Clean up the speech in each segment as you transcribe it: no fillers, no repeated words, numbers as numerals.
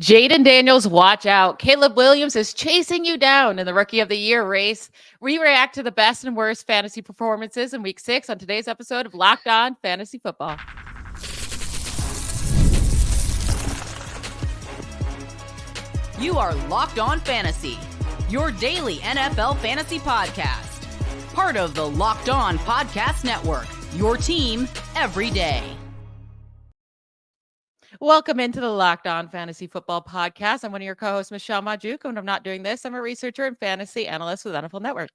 Jaden Daniels, watch out. Caleb Williams is chasing you down in the Rookie of the Year race. We react to the best and worst fantasy performances in Week 6 on today's episode of Locked On Fantasy Football. You are Locked On Fantasy, your daily NFL fantasy podcast. Part of the Locked On Podcast Network, your team every day. Welcome into the Locked On Fantasy Football Podcast. I'm one of your co-hosts, Michelle Magdziuk. When I'm not doing this, I'm a researcher and fantasy analyst with NFL Network.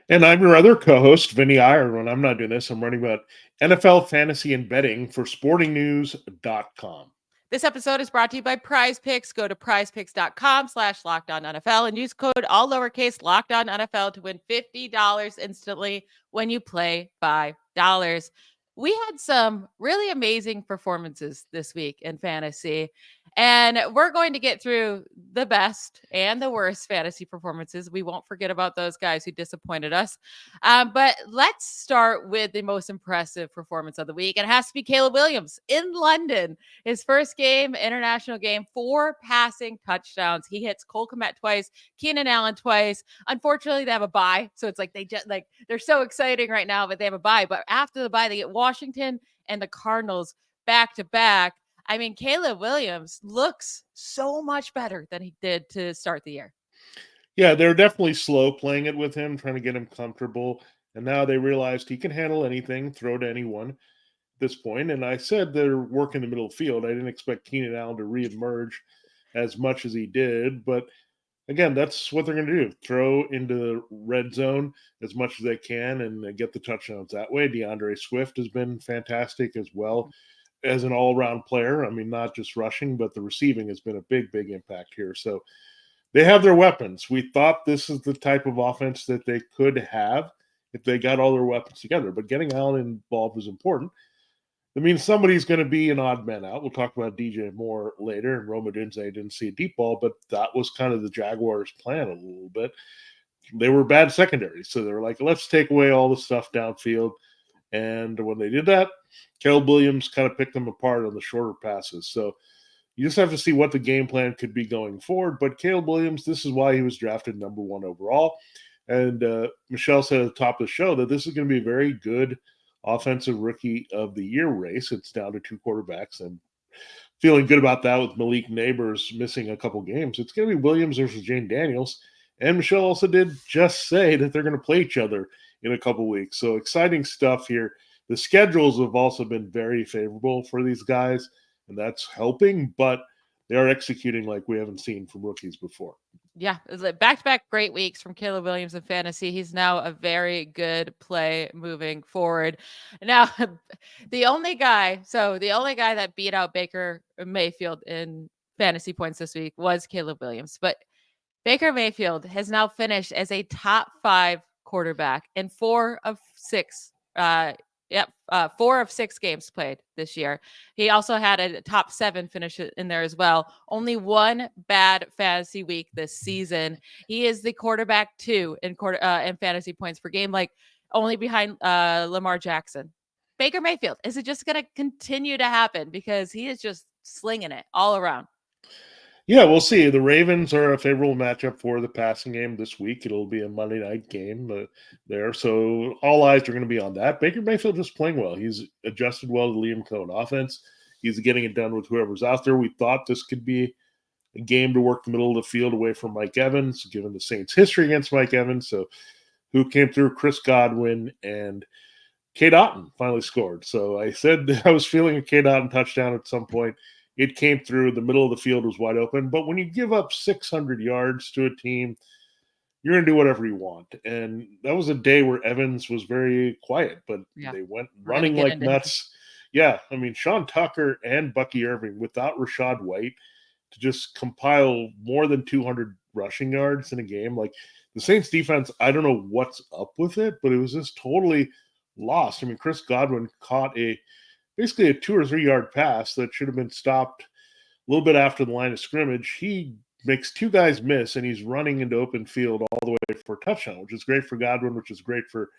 And I'm your other co-host, Vinnie Iyer. When I'm not doing this, I'm running about NFL fantasy and betting for sportingnews.com. This episode is brought to you by Prize Picks. Go to prizepicks.com/LockedOnNFL and use code all lowercase LockedOnNFL to win $50 instantly when you play $5. We had some really amazing performances this week in fantasy, and we're going to get through the best and the worst fantasy performances. We won't forget about those guys who disappointed us. But let's start with the most impressive performance of the week. It has to be Caleb Williams in London. His first game, international game, 4 passing touchdowns. He hits Cole Kmet twice, Keenan Allen twice. Unfortunately, they have a bye, so it's like they're so exciting right now, but they have a bye. But after the bye, they get Washington and the Cardinals back to back. I mean, Caleb Williams looks so much better than he did to start the year. Yeah, they're definitely slow playing it with him, trying to get him comfortable. And now they realized he can handle anything, throw to anyone at this point. And I said they're working the middle of the field. I didn't expect Keenan Allen to reemerge as much as he did. But again, that's what they're going to do. Throw into the red zone as much as they can and get the touchdowns that way. DeAndre Swift has been fantastic as well as an all-around player. I mean, not just rushing, but the receiving has been a big, big impact here. So they have their weapons. We thought this is the type of offense that they could have if they got all their weapons together. But getting Allen involved is important. That means somebody's going to be an odd man out. We'll talk about DJ more later. And Rome Odunze didn't see a deep ball, but that was kind of the Jaguars' plan a little bit. They were bad secondary, so they were like, let's take away all the stuff downfield. And when they did that, Caleb Williams kind of picked them apart on the shorter passes. So you just have to see what the game plan could be going forward. But Caleb Williams, this is why he was drafted number 1 overall. And Michelle said at the top of the show that this is going to be a very good offensive rookie of the year race. It's down to 2 quarterbacks. And feeling good about that with Malik Neighbors missing a couple games. It's going to be Williams versus Jane Daniels. And Michelle also did just say that they're going to play each other in a couple weeks. So exciting stuff here. The schedules have also been very favorable for these guys, and that's helping, but they are executing like we haven't seen from rookies before. Yeah, back-to-back great weeks from Caleb Williams in fantasy. He's now a very good play moving forward. Now, the only guy that beat out Baker Mayfield in fantasy points this week was Caleb Williams. But Baker Mayfield has now finished as a top 5 quarterback in 4 of 6 games played this year. He also had a top 7 finish in there as well. Only one bad fantasy week this season. He is the quarterback 2 in fantasy points per game, like only behind Lamar Jackson. Baker Mayfield, is it just going to continue to happen? Because he is just slinging it all around. Yeah, we'll see. The Ravens are a favorable matchup for the passing game this week. It'll be a Monday night game there. So all eyes are going to be on that. Baker Mayfield just playing well. He's adjusted well to Liam Cohen offense. He's getting it done with whoever's out there. We thought this could be a game to work the middle of the field away from Mike Evans, given the Saints' history against Mike Evans. So who came through? Chris Godwin and Cade Otton finally scored. So I said I was feeling a Cade Otton touchdown at some point. It came through. The middle of the field was wide open. But when you give up 600 yards to a team, you're going to do whatever you want. And that was a day where Evans was very quiet, but they went running like nuts. Yeah, I mean, Sean Tucker and Bucky Irving without Rachaad White to just compile more than 200 rushing yards in a game. Like the Saints defense, I don't know what's up with it, but it was just totally lost. I mean, Chris Godwin caught basically a 2 or 3 yard pass that should have been stopped a little bit after the line of scrimmage. He makes 2 guys miss, and he's running into open field all the way for a touchdown, which is great for Godwin, which is great for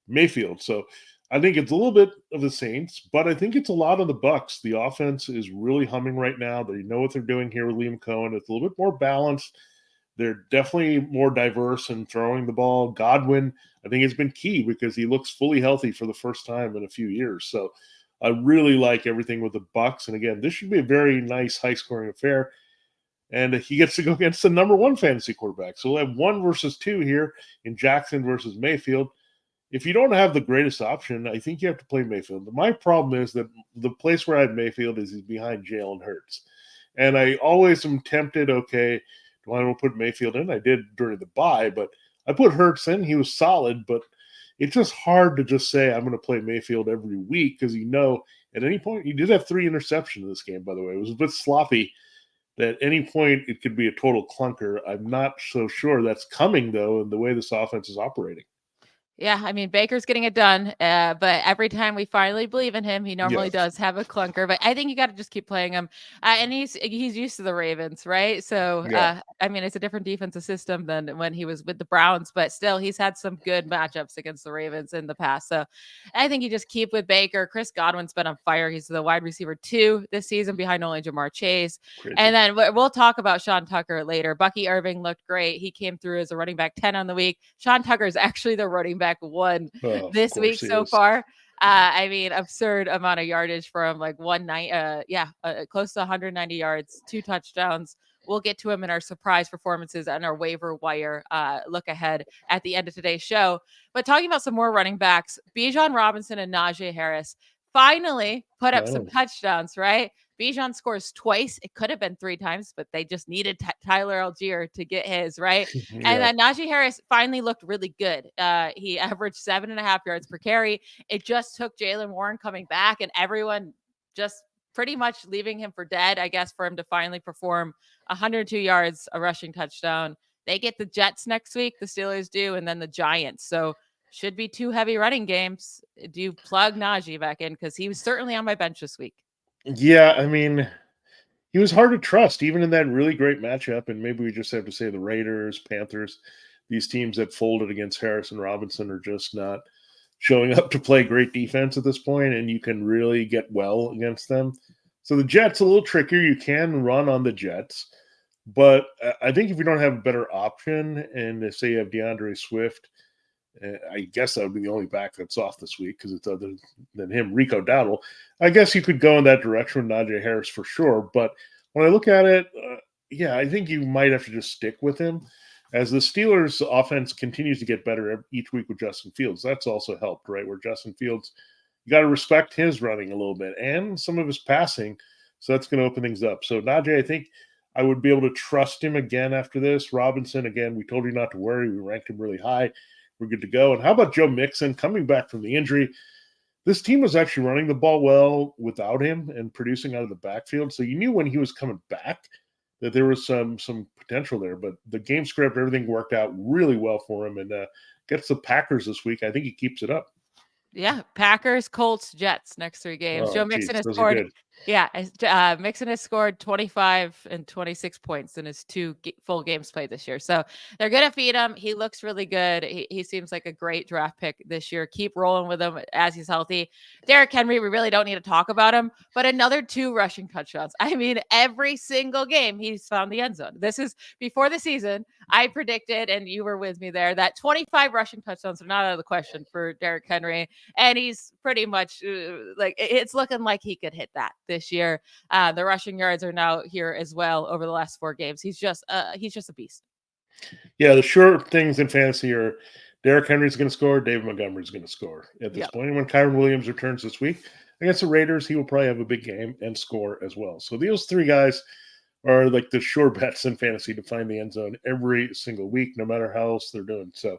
Mayfield. So I think it's a little bit of the Saints, but I think it's a lot of the Bucks. The offense is really humming right now. They know what they're doing here with Liam Cohen. It's a little bit more balanced. They're definitely more diverse in throwing the ball. Godwin, I think, has been key because he looks fully healthy for the first time in a few years. So I really like everything with the Bucks. And again, this should be a very nice, high-scoring affair. And he gets to go against the number one fantasy quarterback. So we'll have 1 versus 2 here in Jackson versus Mayfield. If you don't have the greatest option, I think you have to play Mayfield. My problem is that the place where I have Mayfield is he's behind Jalen Hurts. And I always am tempted, okay, do I want to put Mayfield in? I did during the bye, but I put Hurts in. He was solid, but it's just hard to just say I'm going to play Mayfield every week because at any point, he did have 3 interceptions in this game, by the way. It was a bit sloppy. At any point, it could be a total clunker. I'm not so sure that's coming, though, in the way this offense is operating. Yeah, I mean, Baker's getting it done, but every time we finally believe in him, he normally does have a clunker. But I think you got to just keep playing him, and he's used to the Ravens, right? So, I mean, it's a different defensive system than when he was with the Browns, but still, he's had some good matchups against the Ravens in the past. So, I think you just keep with Baker. Chris Godwin's been on fire. He's the wide receiver 2 this season behind only Jamar Chase. Crazy. And then we'll talk about Sean Tucker later. Bucky Irving looked great. He came through as a running back 10 on the week. Sean Tucker is actually the running back 1 this week so far. I mean, absurd amount of yardage for him, like close to 190 yards, 2 touchdowns. We'll get to him in our surprise performances and our waiver wire look ahead at the end of today's show. But talking about some more running backs, Bijan Robinson and Najee Harris finally put up some touchdowns, right? Bijan scores twice. It could have been 3 times, but they just needed Tyler Algier to get his, right? And then Najee Harris finally looked really good. He averaged 7.5 yards per carry. It just took Jaylen Warren coming back and everyone just pretty much leaving him for dead, I guess, for him to finally perform 102 yards, a rushing touchdown. They get the Jets next week, the Steelers do, and then the Giants. So should be 2 heavy running games. Do you plug Najee back in? Because he was certainly on my bench this week. Yeah, I mean, he was hard to trust, even in that really great matchup. And maybe we just have to say the Raiders, Panthers, these teams that folded against Harris and Robinson are just not showing up to play great defense at this point, and you can really get well against them. So the Jets, a little trickier. You can run on the Jets. But I think if you don't have a better option, and say you have DeAndre Swift, I guess that would be the only back that's off this week because it's other than him, Rico Dowdle. I guess you could go in that direction with Najee Harris for sure. But when I look at it, I think you might have to just stick with him. As the Steelers' offense continues to get better each week with Justin Fields, that's also helped, right? Where Justin Fields, you got to respect his running a little bit and some of his passing. So that's going to open things up. So Najee, I think I would be able to trust him again after this. Robinson, again, we told you not to worry. We ranked him really high. We're good to go. And how about Joe Mixon coming back from the injury? This team was actually running the ball well without him and producing out of the backfield. So you knew when he was coming back that there was some potential there. But the game script, everything worked out really well for him, and gets the Packers this week. I think he keeps it up. Yeah, Packers, Colts, Jets next 3 games. Joe Mixon has scored. Mixon has scored 25 and 26 points in his 2 full games played this year. So they're going to feed him. He looks really good. He seems like a great draft pick this year. Keep rolling with him as he's healthy. Derrick Henry, we really don't need to talk about him, but another 2 rushing touchdowns. I mean, every single game he's found the end zone. This is before the season. I predicted, and you were with me there, that 25 rushing touchdowns are not out of the question for Derrick Henry. And he's pretty much it's looking like he could hit that this year. The rushing yards are now here as well over the last 4 games. He's just a beast. Yeah, the sure things in fantasy are Derrick Henry's going to score, David Montgomery's going to score at this point. And when Kyren Williams returns this week against the Raiders, he will probably have a big game and score as well. So those 3 guys are like the sure bets in fantasy to find the end zone every single week, no matter how else they're doing. So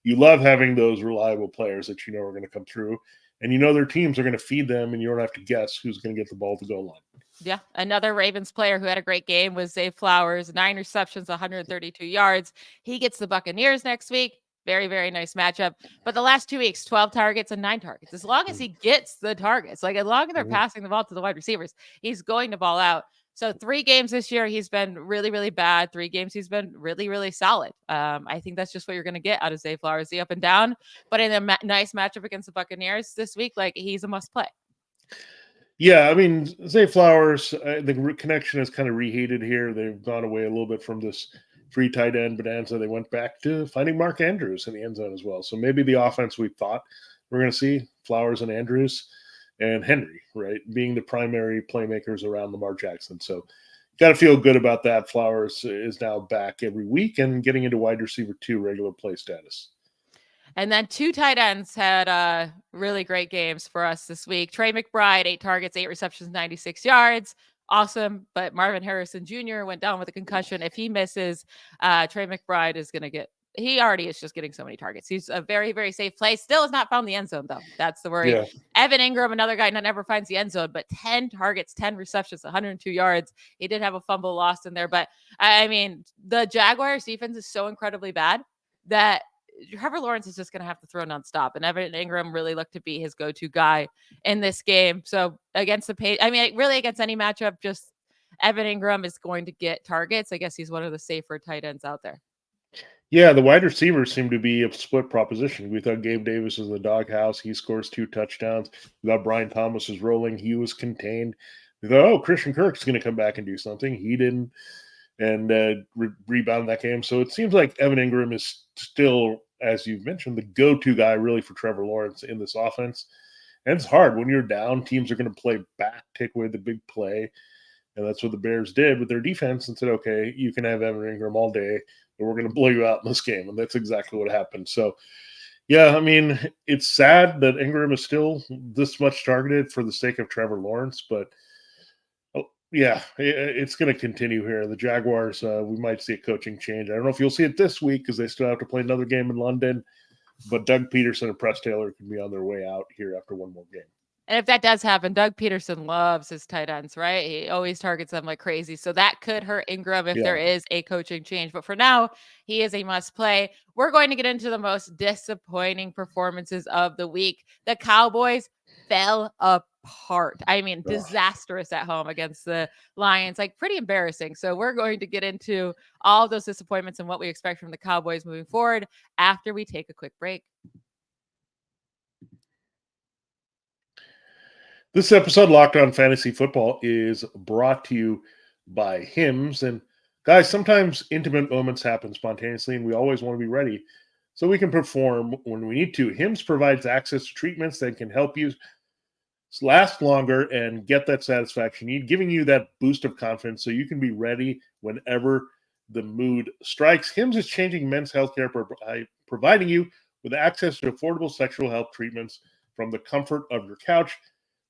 you love having those reliable players that you know are going to come through, and you know their teams are going to feed them, and you don't have to guess who's going to get the ball to goal line. Yeah, another Ravens player who had a great game was Zay Flowers, 9 receptions, 132 yards. He gets the Buccaneers next week. Very, very nice matchup. But the last 2 weeks, 12 targets and 9 targets. As long as he gets the targets, like as long as they're passing the ball to the wide receivers, he's going to ball out. So 3 games this year, he's been really, really bad. 3 games, he's been really, really solid. I think that's just what you're going to get out of Zay Flowers, the up and down. But in a nice matchup against the Buccaneers this week, like he's a must play. Yeah, I mean, Zay Flowers, the connection is kind of reheated here. They've gone away a little bit from this free tight end bonanza. They went back to finding Mark Andrews in the end zone as well. So maybe the offense we thought we're going to see, Flowers and Andrews and Henry, right, being the primary playmakers around Lamar Jackson. So got to feel good about that. Flowers is now back every week and getting into wide receiver 2 regular play status. And then 2 tight ends had really great games for us this week. Trey McBride, 8 targets, 8 receptions, 96 yards. Awesome. But Marvin Harrison Jr. went down with a concussion. If he misses, Trey McBride is going to get – he already is just getting so many targets. He's a very, very safe play. Still has not found the end zone, though. That's the worry. Yeah. Evan Ingram, another guy that never finds the end zone, but 10 targets, 10 receptions, 102 yards. He did have a fumble lost in there. But, I mean, the Jaguars' defense is so incredibly bad that – Trevor Lawrence is just going to have to throw nonstop. And Evan Ingram really looked to be his go-to guy in this game. So against the Patriots, I mean, really against any matchup, just Evan Ingram is going to get targets. I guess he's one of the safer tight ends out there. Yeah, the wide receivers seem to be a split proposition. We thought Gabe Davis was in the doghouse. He scores 2 touchdowns. We thought Brian Thomas was rolling. He was contained. We thought, oh, Christian Kirk's going to come back and do something. He didn't. And rebound that game. So it seems like Evan Ingram is still, as you've mentioned, the go-to guy really for Trevor Lawrence in this offense. And it's hard. When you're down, teams are going to play back, take away the big play. And that's what the Bears did with their defense and said, okay, you can have Evan Ingram all day, but we're going to blow you out in this game. And that's exactly what happened. So, yeah, I mean, it's sad that Ingram is still this much targeted for the sake of Trevor Lawrence, but yeah, it's going to continue here. The Jaguars, we might see a coaching change. I don't know if you'll see it this week because they still have to play another game in London, but Doug Peterson and Press Taylor can be on their way out here after one more game. And if that does happen, Doug Peterson loves his tight ends, right? He always targets them like crazy. So that could hurt Ingram if there is a coaching change. But for now, he is a must play. We're going to get into the most disappointing performances of the week. The Cowboys fell apart. I mean, disastrous at home against the Lions, like pretty embarrassing. So we're going to get into all those disappointments and what we expect from the Cowboys moving forward after we take a quick break. This episode, Locked On Fantasy Football, is brought to you by Hims. And guys, sometimes intimate moments happen spontaneously, and we always want to be ready so we can perform when we need to. Hims provides access to treatments that can help you last longer and get that satisfaction you need, giving you that boost of confidence so you can be ready whenever the mood strikes. Hims is changing men's healthcare by providing you with access to affordable sexual health treatments from the comfort of your couch.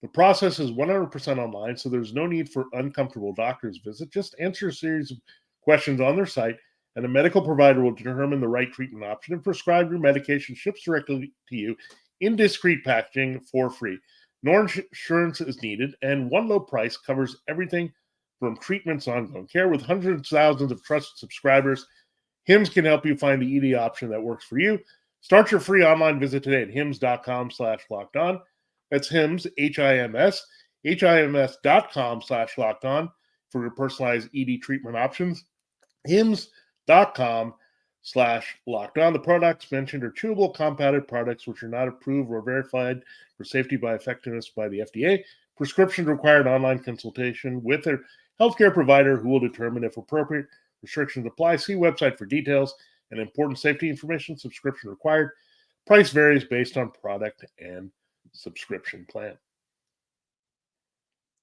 The process is 100% online, so there's no need for uncomfortable doctor's visit. Just answer a series of questions on their site, and a medical provider will determine the right treatment option and prescribe your medication ships directly to you in discreet packaging for free. No insurance is needed, and one low price covers everything from treatments to ongoing care. With hundreds of thousands of trusted subscribers, Hims can help you find the ED option that works for you. Start your free online visit today at hims.com/lockedon. That's Hims, Hims, hims.com/lockedon for your personalized ED treatment options. Hims.com/lockedon. The products mentioned are chewable compounded products which are not approved or verified for safety by effectiveness by the FDA. Prescriptions required online consultation with their healthcare provider who will determine if appropriate. Restrictions apply. See website for details and important safety information. Subscription required. Price varies based on product and subscription plan.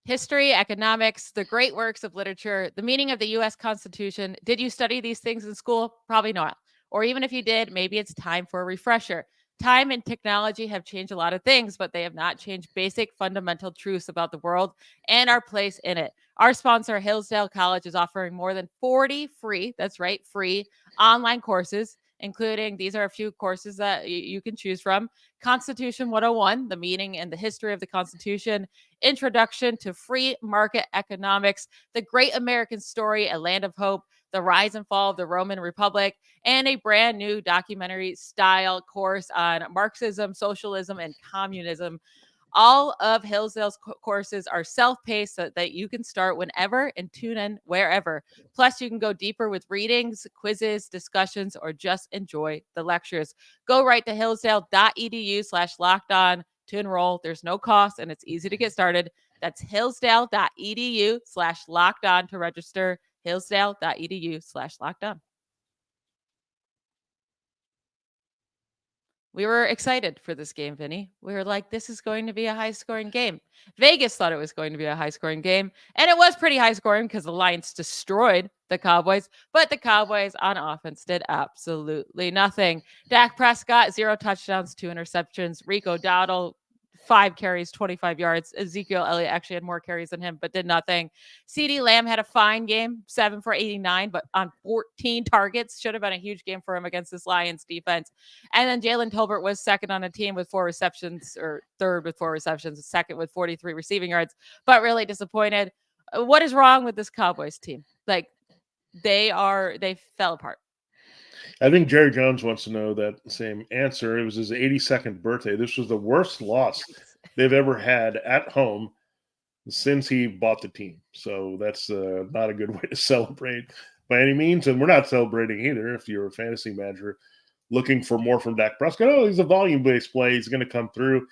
History, economics, the great works of literature, the meaning of the U.S. Constitution. Did you study these things in school? Probably not. Or even if you did, maybe it's time for a refresher. Time and technology have changed a lot of things, but they have not changed basic fundamental truths about the world and our place in it. Our sponsor, Hillsdale College, is offering more than 40 free, that's right, free online courses, including these are a few courses that you can choose from. Constitution 101, the meaning and the history of the Constitution. Introduction to Free Market Economics, The Great American Story, A Land of Hope, The Rise and Fall of the Roman Republic, and a brand new documentary style course on Marxism, socialism, and communism. All of Hillsdale's courses are self-paced so that you can start whenever and tune in wherever. Plus, you can go deeper with readings, quizzes, discussions, or just enjoy the lectures. Go right to hillsdale.edu/locked-on to enroll. There's no cost and it's easy to get started. That's hillsdale.edu/locked-on to register. Hillsdale.edu/locked-on. We were excited for this game, Vinny. We were like, this is going to be a high scoring game. Vegas thought it was going to be a high scoring game. And it was pretty high scoring because the Lions destroyed the Cowboys. But the Cowboys on offense did absolutely nothing. Dak Prescott, 0 touchdowns, 2 interceptions. Rico Dowdle, 5 carries, 25 yards. Ezekiel Elliott actually had more carries than him, but did nothing. CeeDee Lamb had a fine game, 7 for 89, but on 14 targets. Should have been a huge game for him against this Lions defense. And then Jalen Tolbert was second on a team with 4 receptions, or third with 4 receptions, second with 43 receiving yards, but really disappointed. What is wrong with this Cowboys team? Like, they fell apart. I think Jerry Jones wants to know that same answer. It was his 82nd birthday. This was the worst loss they've ever had at home since he bought the team. So that's not a good way to celebrate by any means. And we're not celebrating either if you're a fantasy manager looking for more from Dak Prescott. Oh, he's a volume-based play. He's going to come through.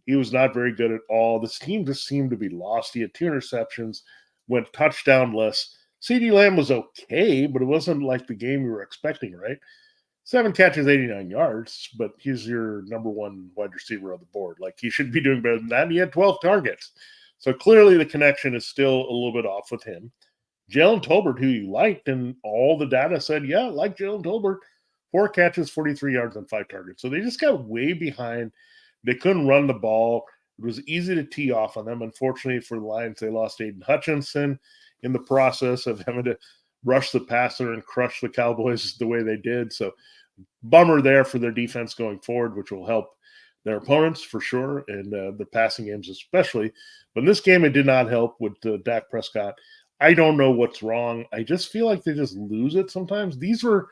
He was not very good at all. This team just seemed to be lost. He had 2 interceptions, went touchdown-less. CeeDee Lamb was okay, but it wasn't like the game we were expecting, right? 7 catches, 89 yards, but he's your number 1 wide receiver on the board. Like, he should be doing better than that. And he had 12 targets. So clearly the connection is still a little bit off with him. Jalen Tolbert, who you liked, and all the data said, yeah, like Jalen Tolbert, 4 catches, 43 yards on 5 targets. So they just got way behind. They couldn't run the ball. It was easy to tee off on them. Unfortunately for the Lions, they lost Aiden Hutchinson in the process of having to rush the passer and crush the Cowboys the way they did. So bummer there for their defense going forward, which will help their opponents for sure, and the passing games especially. But in this game, it did not help with Dak Prescott. I don't know what's wrong. I just feel like they just lose it sometimes. These were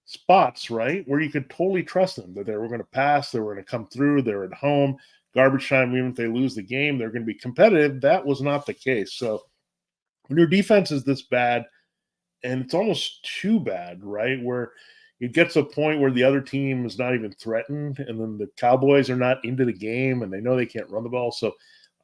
spots, right, where you could totally trust them, that they were going to pass, they were going to come through, they're at home, garbage time, even if they lose the game, they're going to be competitive. That was not the case. So when your defense is this bad, and it's almost too bad, right, where it gets to a point where the other team is not even threatened, and then the Cowboys are not into the game, and they know they can't run the ball. So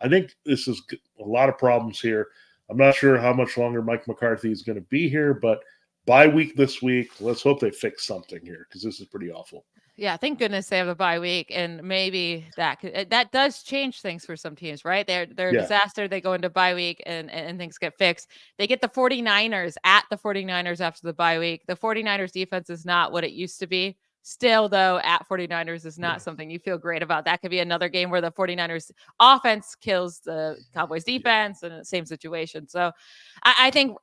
I think this is a lot of problems here. I'm not sure how much longer Mike McCarthy is going to be here, but bye week this week. Let's hope they fix something here because this is pretty awful. Yeah, thank goodness they have a bye week, and maybe that does change things for some teams, right? They're a disaster. They go into bye week and things get fixed. They get the 49ers at the 49ers after the bye week. The 49ers defense is not what it used to be. Still, though, at 49ers is not something you feel great about. That could be another game where the 49ers offense kills the Cowboys defense in the same situation. So I think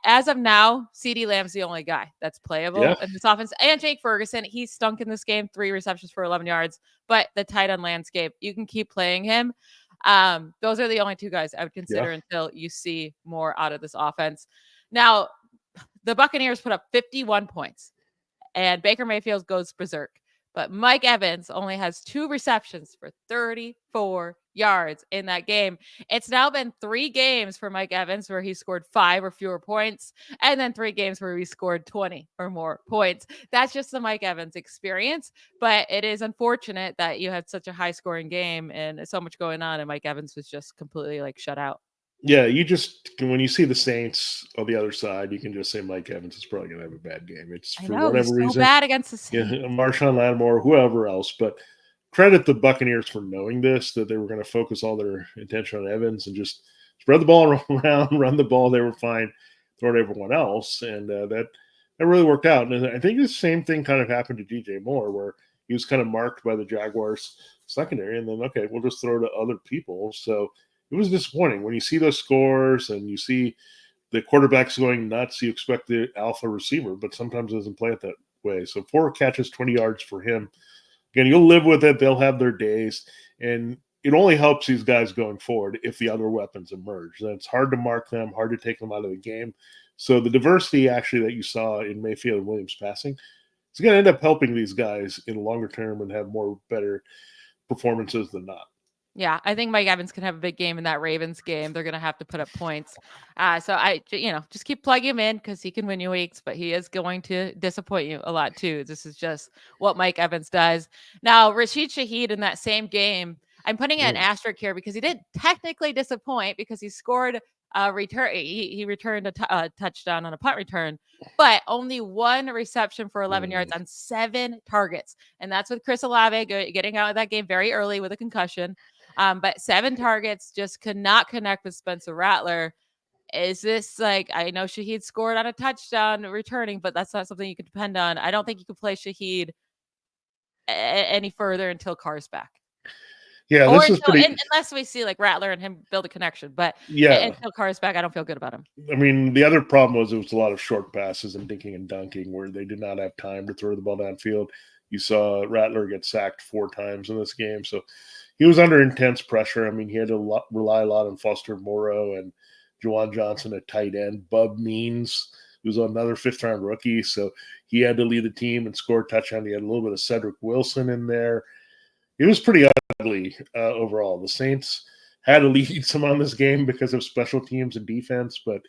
as of now, CeeDee Lamb's the only guy that's playable in this offense. And Jake Ferguson, he stunk in this game, 3 receptions for 11 yards. But the tight end landscape, you can keep playing him. Those are the only 2 guys I would consider until you see more out of this offense. Now, the Buccaneers put up 51 points. And Baker Mayfield goes berserk. But Mike Evans only has 2 receptions for 34 yards in that game. It's now been 3 games for Mike Evans where he scored 5 or fewer points, and then 3 games where he scored 20 or more points. That's just the Mike Evans experience. But it is unfortunate that you had such a high scoring game and so much going on, and Mike Evans was just completely like shut out. Yeah, you just, when you see the Saints on the other side, you can just say Mike Evans is probably going to have a bad game. It's for whatever reason. Bad against the Saints. Yeah, Marshawn Lattimore, whoever else. But credit the Buccaneers for knowing this, that they were going to focus all their attention on Evans and just spread the ball around, run the ball. They were fine, throw to everyone else. And that really worked out. And I think the same thing kind of happened to DJ Moore, where he was kind of marked by the Jaguars secondary. And then, okay, we'll just throw to other people. So it was disappointing when you see those scores and you see the quarterbacks going nuts. You expect the alpha receiver, but sometimes it doesn't play it that way. So 4 catches, 20 yards for him. Again, you'll live with it. They'll have their days. And it only helps these guys going forward if the other weapons emerge. Then it's hard to mark them, hard to take them out of the game. So the diversity actually that you saw in Mayfield and Williams passing, it's going to end up helping these guys in the longer term and have more better performances than not. Yeah, I think Mike Evans can have a big game in that Ravens game. They're going to have to put up points. So just keep plugging him in because he can win you weeks, but he is going to disappoint you a lot too. This is just what Mike Evans does. Now, Rashid Shaheed in that same game, I'm putting an asterisk here because he didn't technically disappoint because he scored a return. He returned a touchdown on a punt return, but only one reception for 11 yards on 7 targets. And that's with Chris Olave getting out of that game very early with a concussion. But 7 targets just could not connect with Spencer Rattler. Is this like, I know Shaheed scored on a touchdown returning, but that's not something you can depend on. I don't think you can play Shaheed any further until Carr's back. Yeah, Or this is pretty. unless we see like Rattler and him build a connection. But Yeah, until Carr's back, I don't feel good about him. I mean, the other problem was it was a lot of short passes and dinking and dunking where they did not have time to throw the ball downfield. You saw Rattler get sacked 4 times in this game, so he was under intense pressure. I mean, he had to rely a lot on Foster Moreau and Juwan Johnson at tight end. Bub Means, who's another 5th-round rookie, so he had to lead the team and score a touchdown. He had a little bit of Cedric Wilson in there. It was pretty ugly overall. The Saints had to lead some on this game because of special teams and defense, but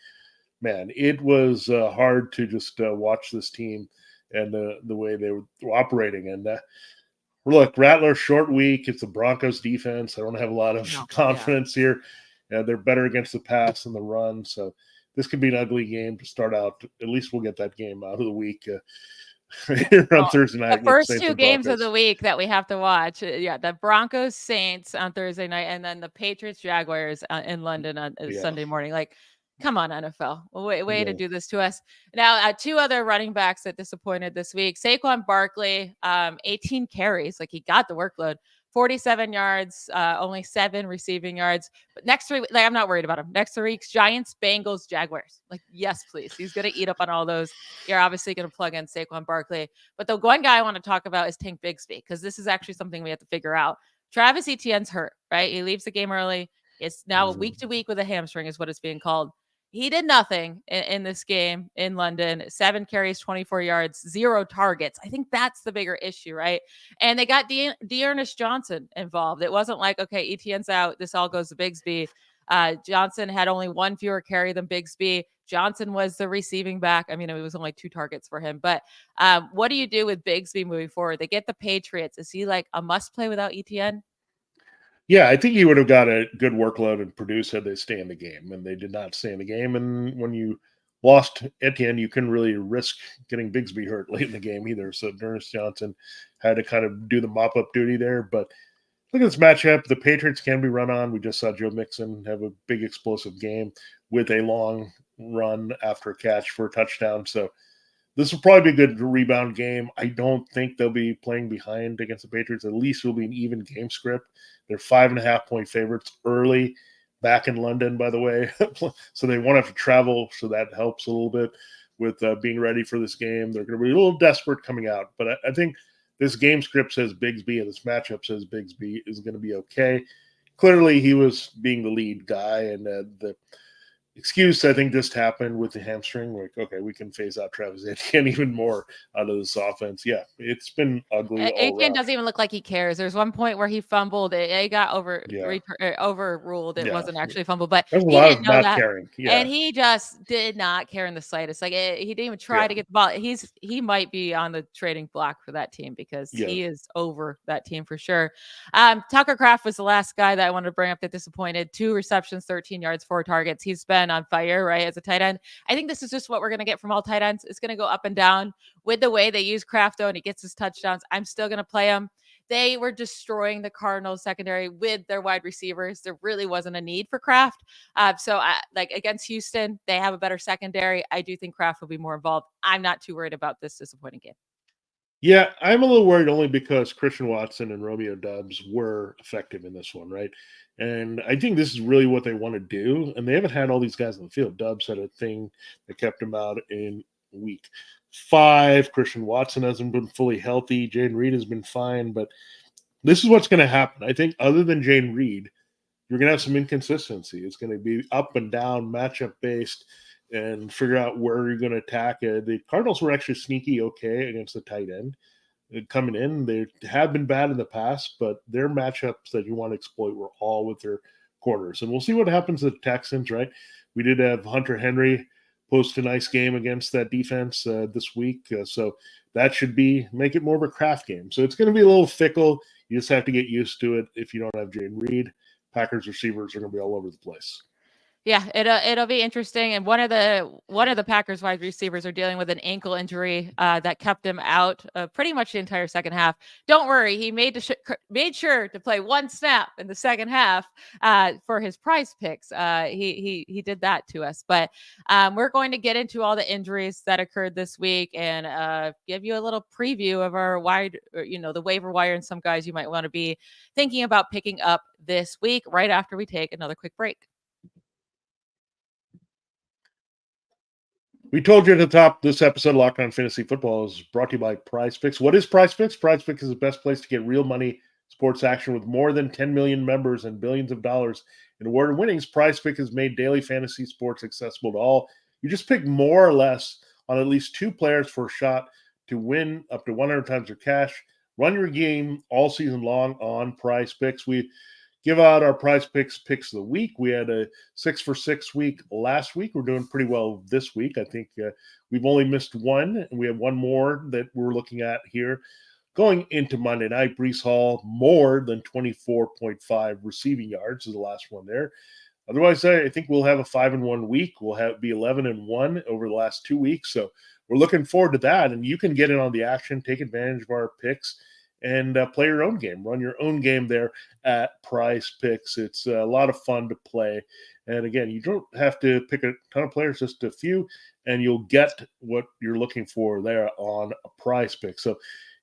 man, it was hard to just watch this team and the way they were operating. And look, Rattler short week. It's the Broncos defense. I don't have a lot of confidence here. They're better against the pass and the run, so this could be an ugly game to start out. At least we'll get that game out of the week. On Thursday night. The first 2 games of the week that we have to watch. The Broncos Saints on Thursday night, and then the Patriots Jaguars in London on Sunday morning. Like, come on, NFL. Way to do this to us. Now, 2 other running backs that disappointed this week. Saquon Barkley, 18 carries. Like, he got the workload. 47 yards, only 7 receiving yards. But next 3, like, I'm not worried about him. Next 3 weeks, Giants, Bengals, Jaguars. Like, yes, please. He's going to eat up on all those. You're obviously going to plug in Saquon Barkley. But the one guy I want to talk about is Tank Bigsby, because this is actually something we have to figure out. Travis Etienne's hurt, right? He leaves the game early. It's now week to week with a hamstring is what it's being called. He did nothing in this game in London. 7 carries, 24 yards, 0 targets. I think that's the bigger issue, right? And they got Dearness Johnson involved. It wasn't like, okay, Etienne's out, this all goes to Bigsby. Johnson had only 1 fewer carry than Bigsby. Johnson was the receiving back. I mean, it was only 2 targets for him. But what do you do with Bigsby moving forward? They get the Patriots. Is he like a must play without Etienne? Yeah, I think he would have got a good workload and produce had they stay in the game, and they did not stay in the game. And when you lost Etienne, you couldn't really risk getting Bigsby hurt late in the game either. So Dearness Johnson had to kind of do the mop-up duty there. But look at this matchup. The Patriots can be run on. We just saw Joe Mixon have a big explosive game with a long run after a catch for a touchdown. So this will probably be a good rebound game. I don't think they'll be playing behind against the Patriots. At least it'll be an even game script. They're 5.5-point favorites early, back in London, by the way. So they won't have to travel, so that helps a little bit with being ready for this game. They're going to be a little desperate coming out. But I think this game script says Bigsby and this matchup says Bigsby is going to be okay. Clearly, he was being the lead guy, and the excuse I think just happened with the hamstring. Like, okay, we can phase out Travis Etienne even more out of this offense. Yeah, it's been ugly. Etienne doesn't even look like he cares. There's one point where he fumbled. It got overruled. It wasn't actually a fumble, but there's a he lot didn't of know not that. caring. Yeah. And he just did not care in the slightest. Like, he didn't even try to get the ball. He might be on the trading block for that team because he is over that team for sure. Tucker Kraft was the last guy that I wanted to bring up that disappointed. 2 receptions, 13 yards, 4 targets. He's been on fire, right, as a tight end. I think this is just what we're going to get from all tight ends. It's going to go up and down with the way they use Kraft, though, and he gets his touchdowns. I'm still going to play him. They were destroying the Cardinals secondary with their wide receivers. There really wasn't a need for Kraft. Like against Houston, they have a better secondary. I do think Kraft will be more involved. I'm not too worried about this disappointing game. Yeah, I'm a little worried only because Christian Watson and Romeo Doubs were effective in this one, right? And I think this is really what they want to do. And they haven't had all these guys in the field. Doubs had a thing that kept him out in week 5. Christian Watson hasn't been fully healthy. Jayden Reed has been fine. But this is what's going to happen. I think other than Jayden Reed, you're going to have some inconsistency. It's going to be up and down, matchup based, and figure out where you're going to attack it. The Cardinals were actually sneaky okay against the tight end. coming in. They have been bad in the past, but their matchups that you want to exploit were all with their corners. And we'll see what happens to the Texans, right? We did have Hunter Henry post a nice game against that defense this week. So that should make it more of a craft game. So it's going to be a little fickle. You just have to get used to it. If you don't have Jaden Reed, Packers receivers are going to be all over the place. Yeah, it'll be interesting. And one of the Packers wide receivers are dealing with an ankle injury that kept him out pretty much the entire second half. Don't worry, he made sure to play one snap in the second half for his prize picks. He did that to us. But we're going to get into all the injuries that occurred this week and give you a little preview of our the waiver wire and some guys you might want to be thinking about picking up this week right after we take another quick break. We told you at the top, this episode of Locked On Fantasy Football is brought to you by Prize Picks. What is Prize Picks? Prize Picks is the best place to get real money sports action with more than 10 million members and billions of dollars in award winnings. Prize Picks has made daily fantasy sports accessible to all. You just pick more or less on at least two players for a shot to win up to 100 times your cash. Run your game all season long on Prize Picks. We give out our Prize Picks of the week. We had a 6 for 6 week last week. We're doing pretty well this week. I think we've only missed one, and we have one more that we're looking at here. Going into Monday night, Breece Hall, more than 24.5 receiving yards is the last one there. Otherwise, I think we'll have a 5-1 week. We'll be 11-1 over the last 2 weeks. So we're looking forward to that. And you can get in on the action, take advantage of our picks, and play your own game. Run your own game there at Prize Picks. It's a lot of fun to play. And again, you don't have to pick a ton of players, just a few, and you'll get what you're looking for there on a Prize Pick. So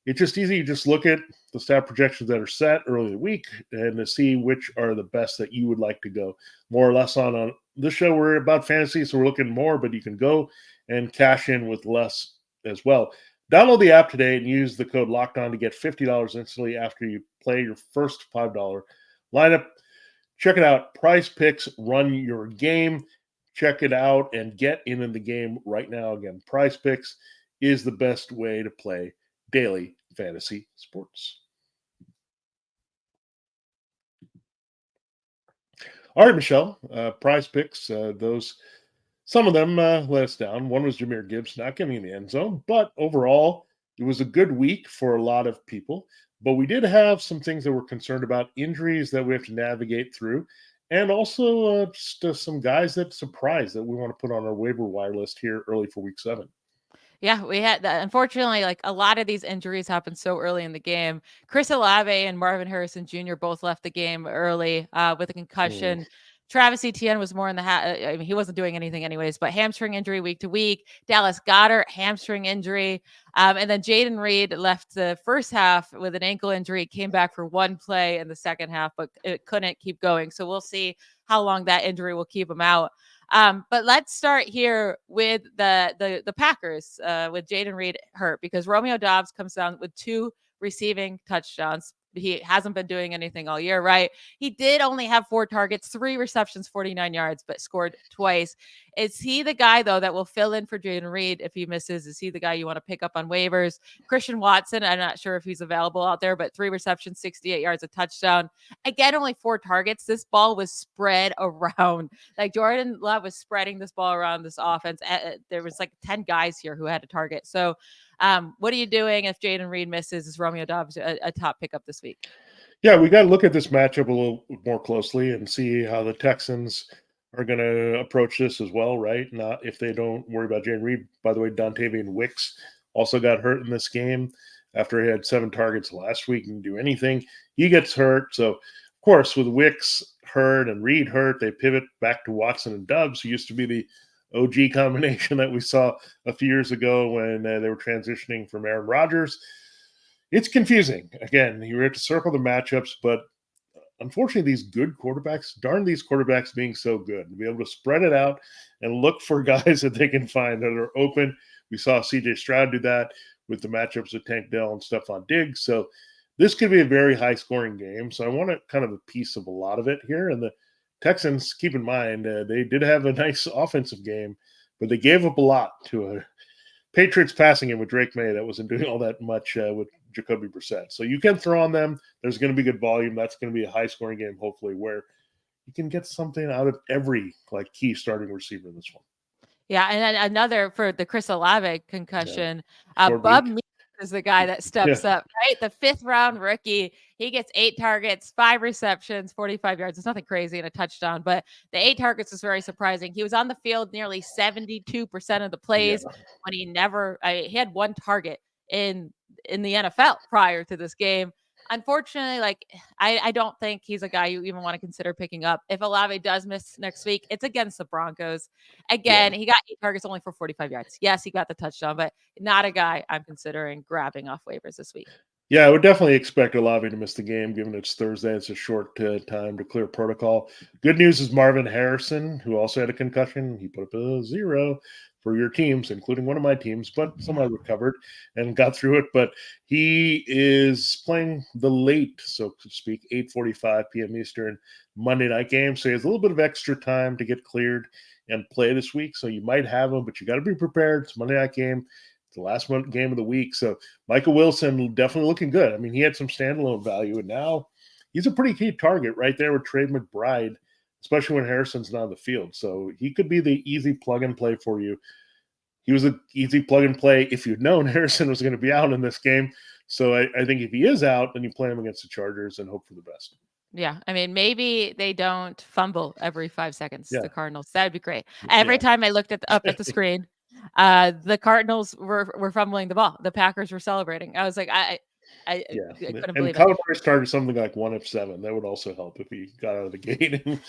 it's just easy. You just look at the stat projections that are set early in the week and to see which are the best that you would like to go. More or less on this show, we're about fantasy, so we're looking more, but you can go and cash in with less as well. Download the app today and use the code LOCKEDON to get $50 instantly after you play your first $5 lineup. Check it out. Prize Picks, run your game. Check it out and get in the game right now. Again, Prize Picks is the best way to play daily fantasy sports. All right, Michelle, Prize Picks, some of them let us down. One was Jahmyr Gibbs not getting in the end zone, but overall, it was a good week for a lot of people. But we did have some things that we're concerned about, injuries that we have to navigate through, and also just some guys that surprised that we want to put on our waiver wire list here early for week 7. Yeah, we had that. Unfortunately, like a lot of these injuries happened so early in the game. Chris Olave and Marvin Harrison Jr. both left the game early with a concussion. Travis Etienne was more in the I mean, he wasn't doing anything anyways, but hamstring injury week to week. Dallas Goedert, hamstring injury. And then Jaden Reed left the first half with an ankle injury, came back for one play in the second half, but it couldn't keep going. So we'll see how long that injury will keep him out. But let's start here with the Packers with Jaden Reed hurt, because Romeo Doubs comes down with 2 receiving touchdowns. He hasn't been doing anything all year, right? He did only have 4 targets, 3 receptions, 49 yards, but scored twice. Is he the guy, though, that will fill in for Jaden Reed if he misses? Is he the guy you want to pick up on waivers? Christian Watson, I'm not sure if he's available out there, but 3 receptions, 68 yards, a touchdown. Again, only 4 targets. This ball was spread around. Like Jordan Love was spreading this ball around this offense. There was like 10 guys here who had a target. So what are you doing if Jaden Reed misses? Is Romeo Doubs a top pickup this week? Yeah, we got to look at this matchup a little more closely and see how the Texans are going to approach this as well, right? Not if they don't worry about Jaden Reed. By the way, Dontavian Wicks also got hurt in this game after he had 7 targets last week and didn't do anything. He gets hurt. So, of course, with Wicks hurt and Reed hurt, they pivot back to Watson and Doubs, who used to be the OG combination that we saw a few years ago when they were transitioning from Aaron Rodgers. It's confusing. Again, you have to circle the matchups, but unfortunately, these good quarterbacks, darn these quarterbacks being so good, to be able to spread it out and look for guys that they can find that are open. We saw C.J. Stroud do that with the matchups of Tank Dell and Stephon Diggs. So this could be a very high-scoring game. So I want kind of a piece of a lot of it here. And the Texans, keep in mind, they did have a nice offensive game, but they gave up a lot to a Patriots passing game with Drake Maye that wasn't doing all that much with Jacoby Brissett. So you can throw on them. There's going to be good volume. That's going to be a high-scoring game, hopefully, where you can get something out of every key starting receiver in this one. Yeah, and then another for the Chris Olave concussion, Short Bub week. Means is the guy that steps Yeah. up, right? The 5th-round rookie. He gets 8 targets, 5 receptions, 45 yards. It's nothing crazy and a touchdown, but the 8 targets is very surprising. He was on the field nearly 72% of the Yeah. plays when he had 1 target in the NFL prior to this game. Unfortunately, I don't think he's a guy you even want to consider picking up. If Olave does miss next week, it's against the Broncos. Again, he got 8 targets only for 45 yards. Yes, he got the touchdown, but not a guy I'm considering grabbing off waivers this week. Yeah, I would definitely expect Olave to miss the game, given it's Thursday. It's a short time to clear protocol. Good news is Marvin Harrison, who also had a concussion. He put up a 0 for your teams, including one of my teams, but somehow recovered and got through it. But he is playing the late, so to speak, 8:45 p.m. Eastern Monday night game. So he has a little bit of extra time to get cleared and play this week. So you might have him, but you got to be prepared. It's a Monday night game. It's the last game of the week. So Michael Wilson definitely looking good. I mean, he had some standalone value, and now he's a pretty key target right there with Trey McBride, especially when Harrison's not on the field. So he could be the easy plug and play for you. He was an easy plug and play if you'd known Harrison was going to be out in this game. So I think if he is out, then you play him against the Chargers and hope for the best. Yeah, I mean, maybe they don't fumble every 5 seconds, Yeah. the Cardinals. That'd be great. Every time I looked up at the screen, the Cardinals were fumbling the ball. The Packers were celebrating. I was like, I couldn't believe it. Cowboys target something like 1 of 7. That would also help if he got out of the gate and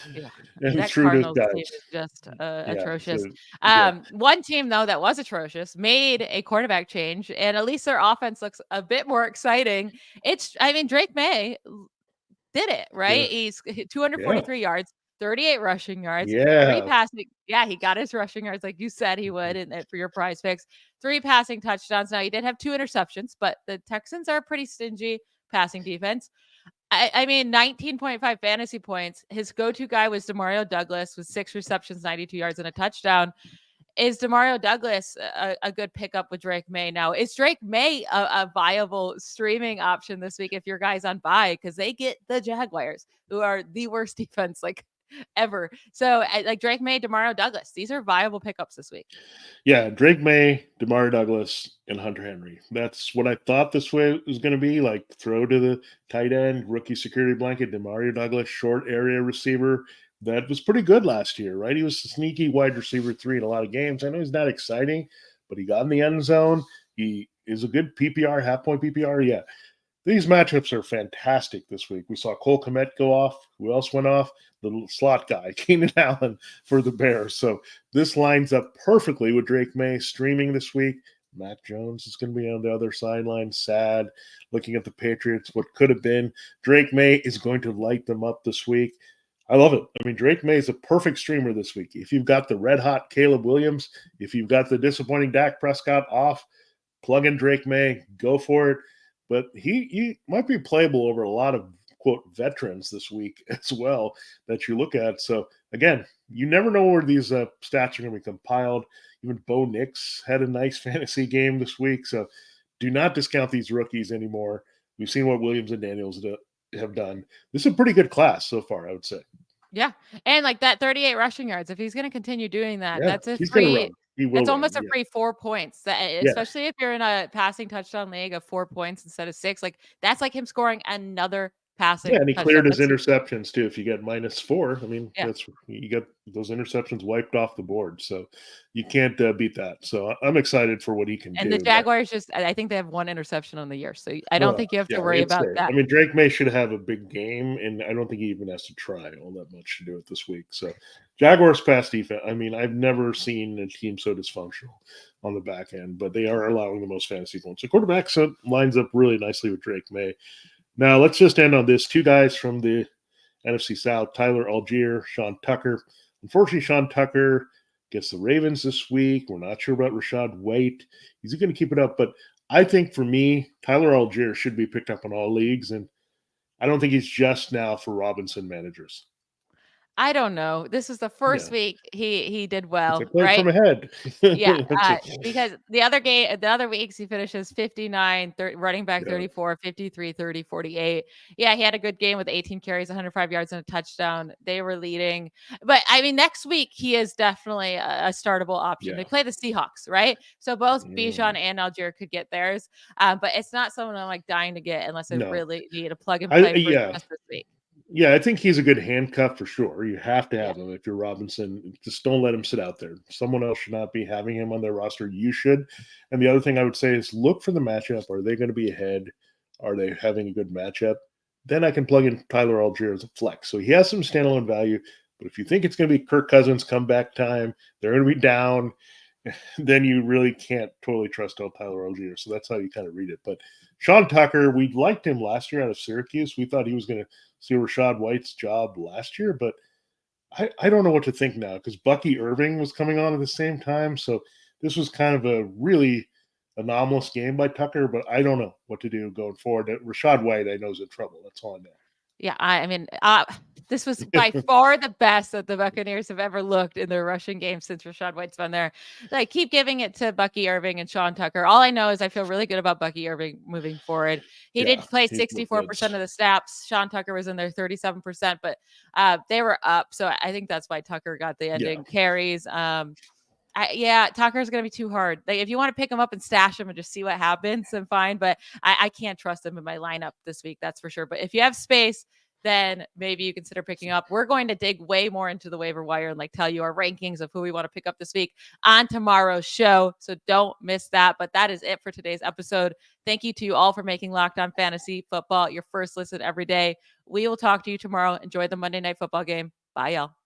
that threw those Cardinals team guys. is just atrocious. So, One team though that was atrocious made a quarterback change, and at least their offense looks a bit more exciting. Drake Maye did it, right? He's 243 yards, 38 rushing yards, 3 passing. Yeah, he got his rushing yards like you said he would, and for your prize picks, 3 passing touchdowns. Now he did have 2 interceptions, but the Texans are a pretty stingy passing defense. 19.5 fantasy points. His go-to guy was Demario Douglas with 6 receptions, 92 yards, and a touchdown. Is Demario Douglas a good pickup with Drake Maye now? Is Drake Maye a viable streaming option this week if your guy's on bye? Because they get the Jaguars, who are the worst defense ever. So Drake Maye, Demario Douglas, these are viable pickups this week. Yeah, Drake Maye, Demario Douglas, and Hunter Henry. That's what I thought this way was going to be. Throw to the tight end, rookie security blanket, Demario Douglas, short area receiver. That was pretty good last year, right? He was a sneaky wide receiver 3 in a lot of games. I know he's not exciting, but he got in the end zone. He is a good PPR, half-point PPR. Yeah. These matchups are fantastic this week. We saw Cole Kmet go off. Who else went off? The little slot guy, Keenan Allen, for the Bears. So this lines up perfectly with Drake Maye streaming this week. Mac Jones is going to be on the other sideline, sad, looking at the Patriots, what could have been. Drake Maye is going to light them up this week. I love it. I mean, Drake Maye is a perfect streamer this week. If you've got the red-hot Caleb Williams, if you've got the disappointing Dak Prescott off, plug in Drake Maye, go for it. But he might be playable over a lot of, quote, veterans this week as well that you look at. So, again, you never know where these stats are going to be compiled. Even Bo Nix had a nice fantasy game this week. So do not discount these rookies anymore. We've seen what Williams and Daniels have done. This is a pretty good class so far, I would say. Yeah. And that 38 rushing yards, if he's going to continue doing that, that's a he's free. It's almost run. a free 4 points. Especially if you're in a passing touchdown league of 4 points instead of 6. That's like him scoring another passing. Yeah, and he touchdown. cleared his interceptions too. If you get -4, I mean, that's you got those interceptions wiped off the board, so you can't beat that. So I'm excited for what he can do. And the Jaguars I think they have 1 interception on the year, so I don't think you have to worry about that. I mean, Drake Maye should have a big game, and I don't think he even has to try all that much to do it this week. So Jaguars pass defense. I mean, I've never seen a team so dysfunctional on the back end, but they are allowing the most fantasy points. The quarterback lines up really nicely with Drake Maye. Now, let's just end on this. 2 guys from the NFC South, Tyler Algier, Sean Tucker. Unfortunately, Sean Tucker gets the Ravens this week. We're not sure about Rashad White. Is he going to keep it up? But I think for me, Tyler Algier should be picked up in all leagues, and I don't think he's just now for Robinson managers. I don't know. This is the first Yeah. week he did It's well, like playing right? from ahead. Yeah, That's it. because the other weeks he finishes 59, running back Yeah. 34, 53, 30, 48. Yeah, he had a good game with 18 carries, 105 yards and a touchdown. They were leading. But I mean, next week he is definitely a startable option. They Yeah. play the Seahawks, right? So both Mm. Bijan and Algier could get theirs. But it's not someone I'm like dying to get unless I No. really need a plug and I play for yeah. just this week. Yeah, I think he's a good handcuff for sure. You have to Yeah. have him if you're Robinson. Just don't let him sit out there. Someone else should not be having him on their roster. You should. And the other thing I would say is look for the matchup. Are they going to be ahead? Are they having a good matchup? Then I can plug in Tyler Algier as a flex. So he has some standalone value. But if you think it's going to be Kirk Cousins comeback time, they're going to be down, then you really can't totally trust Tyler Algier. So that's how you kind of read it. But Sean Tucker, we liked him last year out of Syracuse. We thought he was going to see Rashad White's job last year, but I don't know what to think now because Bucky Irving was coming on at the same time. So this was kind of a really anomalous game by Tucker, but I don't know what to do going forward. Rashad White, I know, is in trouble. That's all I know. Yeah, I mean, this was by far the best that the Buccaneers have ever looked in their rushing game since Rashad White's been there. Like, keep giving it to Bucky Irving and Sean Tucker. All I know is I feel really good about Bucky Irving moving forward. He did Yeah, play he looked good. 64% of the snaps. Sean Tucker was in there 37%, but they were up. So I think that's why Tucker got the ending Yeah. carries. Yeah, Tucker's gonna be too hard. Like, if you want to pick him up and stash him and just see what happens, then fine. But I can't trust him in my lineup this week, that's for sure. But if you have space, then maybe you consider picking up. We're going to dig way more into the waiver wire and like tell you our rankings of who we want to pick up this week on tomorrow's show. So don't miss that. But that is it for today's episode. Thank you to you all for making Locked On Fantasy Football your first listen every day. We will talk to you tomorrow. Enjoy the Monday Night Football game. Bye, y'all.